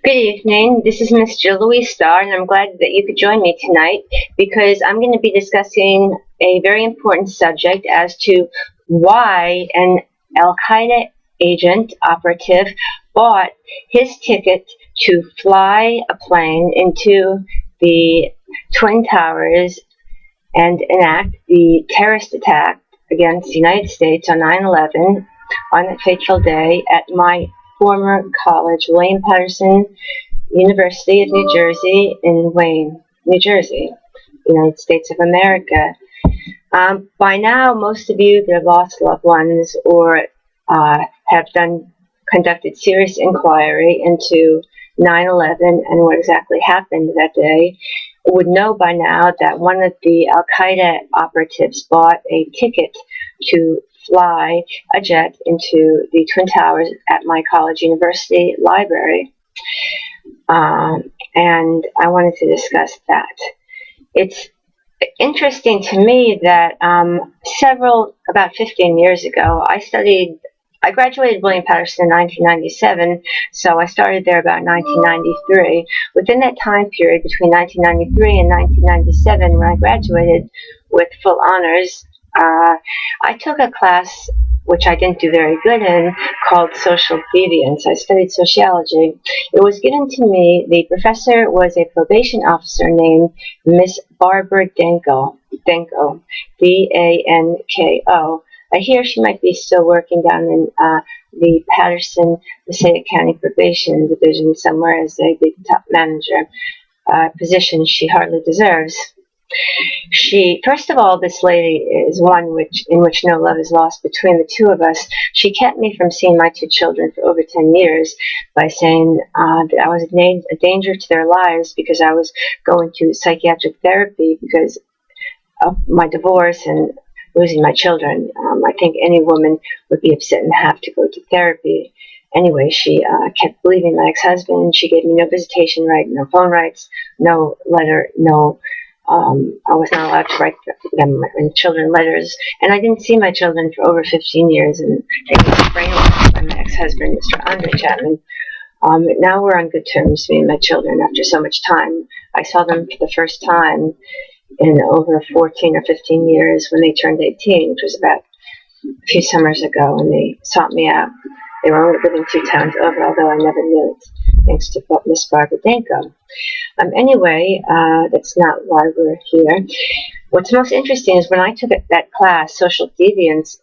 Good evening. This is Miss Jill Louise Starr, and I'm glad that you could join me tonight because I'm going to be discussing a very important subject as to why an Al Qaeda agent operative bought his ticket to fly a plane into the Twin Towers and enact the terrorist attack against the United States on 9/11 on that fateful day at my former college, William Patterson University of New Jersey in Wayne, New Jersey, United States of America. By now, most of you that have lost loved ones or have conducted serious inquiry into 9/11 and what exactly happened that day would know by now that one of the Al Qaeda operatives bought a ticket to fly a jet into the Twin Towers at my college university library. And I wanted to discuss that. It's interesting to me that about 15 years ago, I graduated William Patterson in 1997, so I started there about 1993. Within that time period, between 1993 and 1997, when I graduated with full honors, I took a class which I didn't do very good in, called social deviance. I studied sociology. It was given to me. The professor was a probation officer named Miss Barbara Danko, D-A-N-K-O. I hear she might be still working down in the Patterson, Passaic County Probation Division somewhere as a big top manager, position she hardly deserves. First of all, this lady is one in which no love is lost between the two of us. She kept me from seeing my two children for over 10 years by saying that I was a danger to their lives because I was going to psychiatric therapy because of my divorce and losing my children. I think any woman would be upset and have to go to therapy. Anyway, she kept believing my ex-husband. She gave me no visitation right, no phone rights, no letter, I was not allowed to write them, my children, letters, and I didn't see my children for over 15 years, and they were brainwashed by my ex-husband, Mr. Andre Chapman. Now we're on good terms, me and my children, after so much time. I saw them for the first time in over 14 or 15 years when they turned 18, which was about a few summers ago, and they sought me out. They were only living 2 towns over, although I never knew it, thanks to Miss Barbara Danko. Anyway, that's not why we're here. What's most interesting is when I took that class, Social Deviance,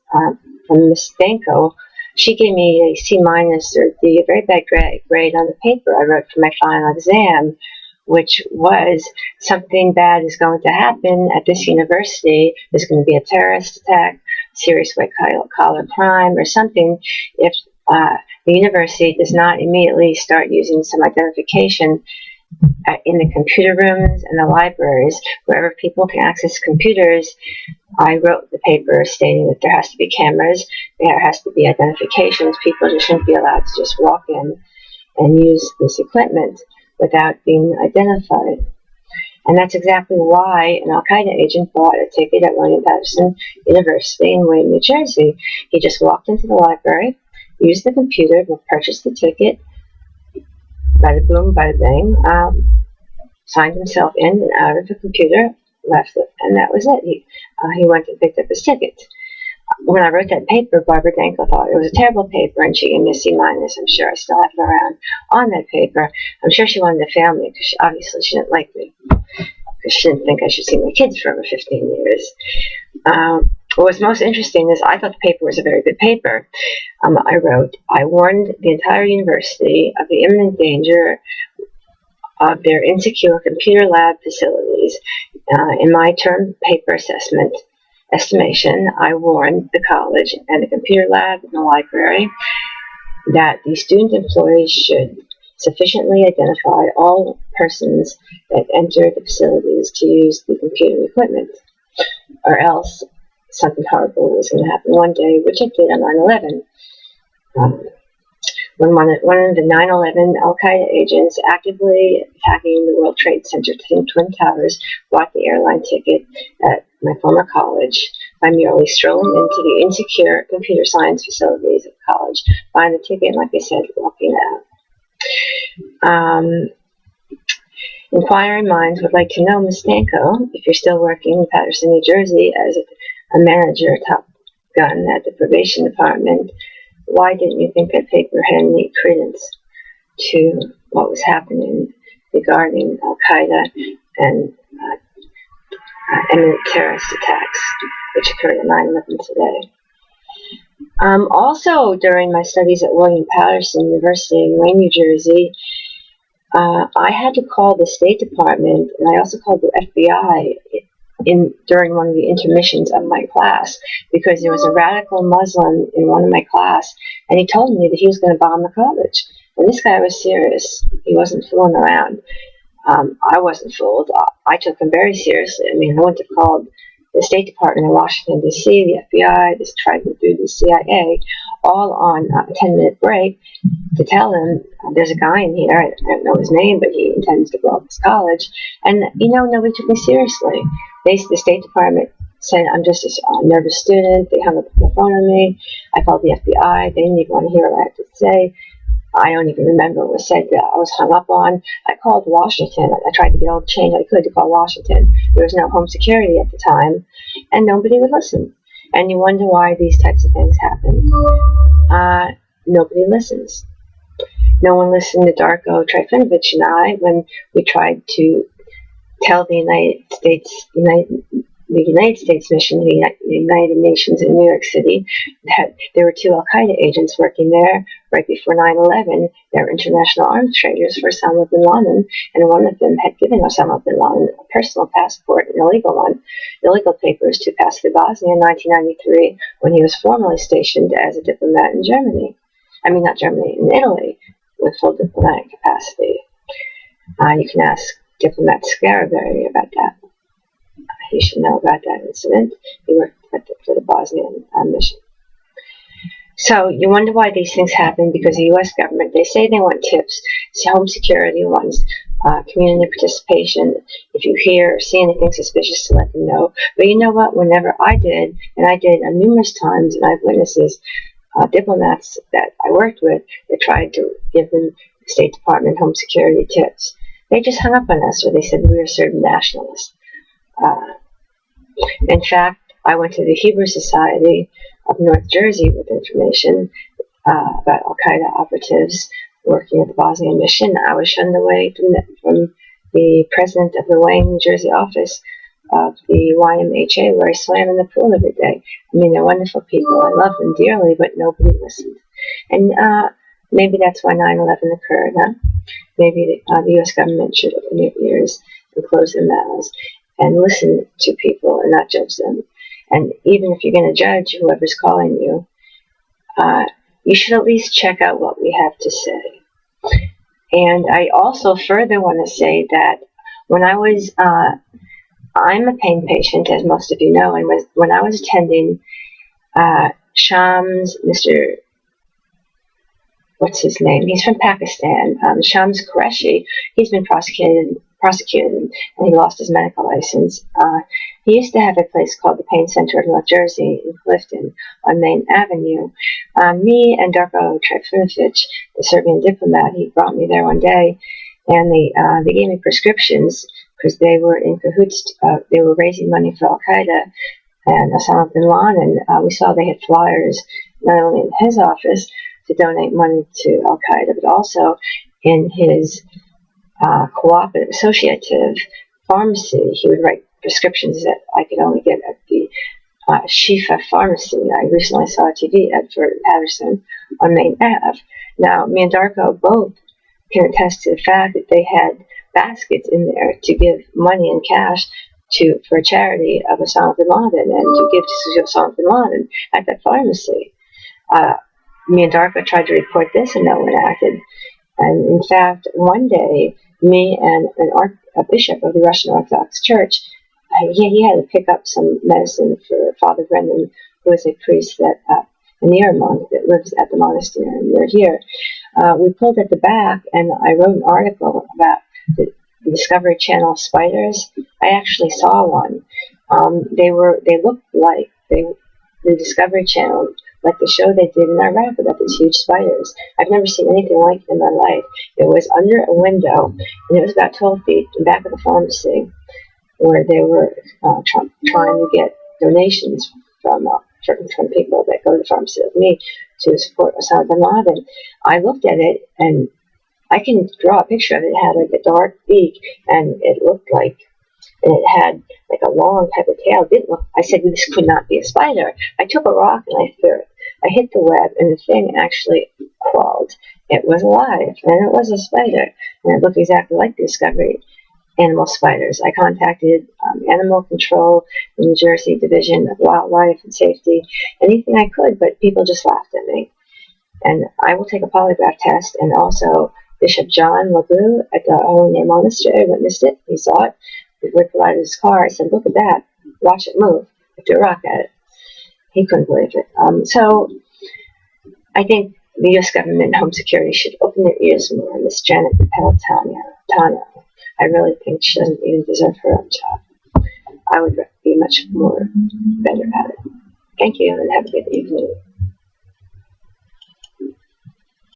from Miss Danko, she gave me a C- or D, a very bad grade on the paper I wrote for my final exam, which was something bad is going to happen at this university. There's going to be a terrorist attack, serious white-collar crime, or something if the university does not immediately start using some identification in the computer rooms and the libraries, wherever people can access computers. I wrote the paper stating that there has to be cameras, there has to be identifications. People just shouldn't be allowed to just walk in and use this equipment without being identified. And that's exactly why an Al Qaeda agent bought a ticket at William Patterson University in Wayne, New Jersey. He just walked into the library, used the computer, purchased the ticket, bada boom, bada bang, signed himself in and out of the computer, left it, and that was it. He went and picked up his ticket. When I wrote that paper, Barbara Danko thought it was a terrible paper, and she gave me a C-. I'm sure I still have it around on that paper. I'm sure she wanted to fail me because obviously she didn't like me, because she didn't think I should see my kids for over 15 years. What was most interesting is I thought the paper was a very good paper. I wrote, I warned the entire university of the imminent danger of their insecure computer lab facilities. In my term paper estimation, I warned the college and the computer lab and the library that the student employees should sufficiently identify all persons that enter the facilities to use the computer equipment, or else something horrible was going to happen one day, which it did on 9/11. When one of the 9/11 Al Qaeda agents actively attacking the World Trade Center Twin Towers bought the airline ticket at my former college by merely strolling into the insecure computer science facilities of college, buying the ticket, and like I said, walking out. Inquiring minds would like to know, Ms. Stanko, if you're still working in Paterson, New Jersey as a manager, top gun at the probation department, why didn't you think that paper had any credence to what was happening regarding Al Qaeda and imminent terrorist attacks, which occurred at 9/11 today? Also, during my studies at William Paterson University in Wayne, New Jersey, I had to call the State Department, and I also called the FBI during one of the intermissions of my class, because there was a radical Muslim in one of my class, and he told me that he was going to bomb the college. And this guy was serious. He wasn't fooling around. I wasn't fooled. I took him very seriously. I mean, I went to call the State Department in Washington, D.C., the FBI, this tried to do the CIA, all on a 10-minute break to tell him there's a guy in here, I don't know his name, but he intends to blow up his college. And, nobody took me seriously. The State Department said I'm just a nervous student. They hung up the phone on me. I called the FBI. They didn't even want to hear what I had to say. I don't even remember what was said that I was hung up on. I called Washington. I tried to get all the change I could to call Washington. There was no home security at the time, and nobody would listen. And you wonder why these types of things happen. Nobody listens. No one listened to Darko Trifunovich and I when we tried to tell the United States mission, the United Nations in New York City, that there were 2 Al Qaeda agents working there right before 9/11. They were international arms traders for Osama bin Laden, and one of them had given Osama bin Laden a personal passport, an illegal papers to pass through Bosnia in 1993 when he was formally stationed as a diplomat in Germany. I mean, not Germany, in Italy, with full diplomatic capacity. You can ask Diplomat Scaraberry about that. He should know about that incident. He worked for the Bosnian mission. So you wonder why these things happen, because the U.S. government, they say they want tips. Home security wants community participation. If you hear or see anything suspicious, to let them know. But you know what? Whenever I did, and I did numerous times, and I have witnesses, diplomats that I worked with, they tried to give them the State Department home security tips. They just hung up on us, or they said we were certain nationalists. In fact, I went to the Hebrew Society of North Jersey with information about Al Qaeda operatives working at the Bosnian mission. I was shunned away from the president of the Wayne, New Jersey office of the YMHA, where I swam in the pool every day. I mean, they're wonderful people. I love them dearly, but nobody listened. And maybe that's why 9/11 occurred, huh? Maybe the U.S. government should open their ears and close their mouths and listen to people and not judge them. And even if you're going to judge whoever's calling you, you should at least check out what we have to say. And I also further want to say that when I was, I'm a pain patient, as most of you know, and when I was attending Shams, what's his name? He's from Pakistan. Shams Qureshi. He's been prosecuted, and he lost his medical license. He used to have a place called the Pain Center of North Jersey in Clifton on Main Avenue. Me and Darko Trifunovich, the Serbian diplomat, he brought me there one day, and they gave me prescriptions because they were in cahoots. They were raising money for Al Qaeda and Osama bin Laden. We saw they had flyers not only in his office to donate money to Al Qaeda, but also in his cooperative, associative pharmacy. He would write prescriptions that I could only get at the Shifa pharmacy. I recently saw a TV ad for Patterson on Main Ave. Now, me and Darko both can attest to the fact that they had baskets in there to give money and cash for a charity of Osama bin Laden and to give to Osama bin Laden at that pharmacy. Me and Darko tried to report this, and no one acted. And in fact, one day, me and a bishop of the Russian Orthodox Church, he had to pick up some medicine for Father Brendan, who is a priest an monk that lives at the monastery near here. We pulled at the back, and I wrote an article about the Discovery Channel spiders. I actually saw one. They looked like the Discovery Channel, like the show they did in Iraq about these huge spiders. I've never seen anything like it in my life. It was under a window, and it was about 12 feet back of the pharmacy, where they were trying to get donations from people that go to the pharmacy with me to support Osama bin Laden. I looked at it, and I can draw a picture of it. It had like a dark beak, and it looked like, and it had like a long type of tail. It didn't look. I said, this could not be a spider. I took a rock and I threw it. I hit the web, and the thing actually crawled. It was alive, and it was a spider, and it looked exactly like the Discovery animal spiders. I contacted Animal Control, the New Jersey Division of Wildlife and Safety, anything I could, but people just laughed at me. And I will take a polygraph test, and also Bishop John LaGue at the ONE Monastery witnessed it. He saw it. He ripped it out of his car. I said, look at that. Watch it move. I threw a rock at it. He couldn't believe it. So I think the U.S. government and Home Security should open their ears more on this Janet Tano. I really think she doesn't even deserve her own job. I would be much more better at it. Thank you, and have a good evening.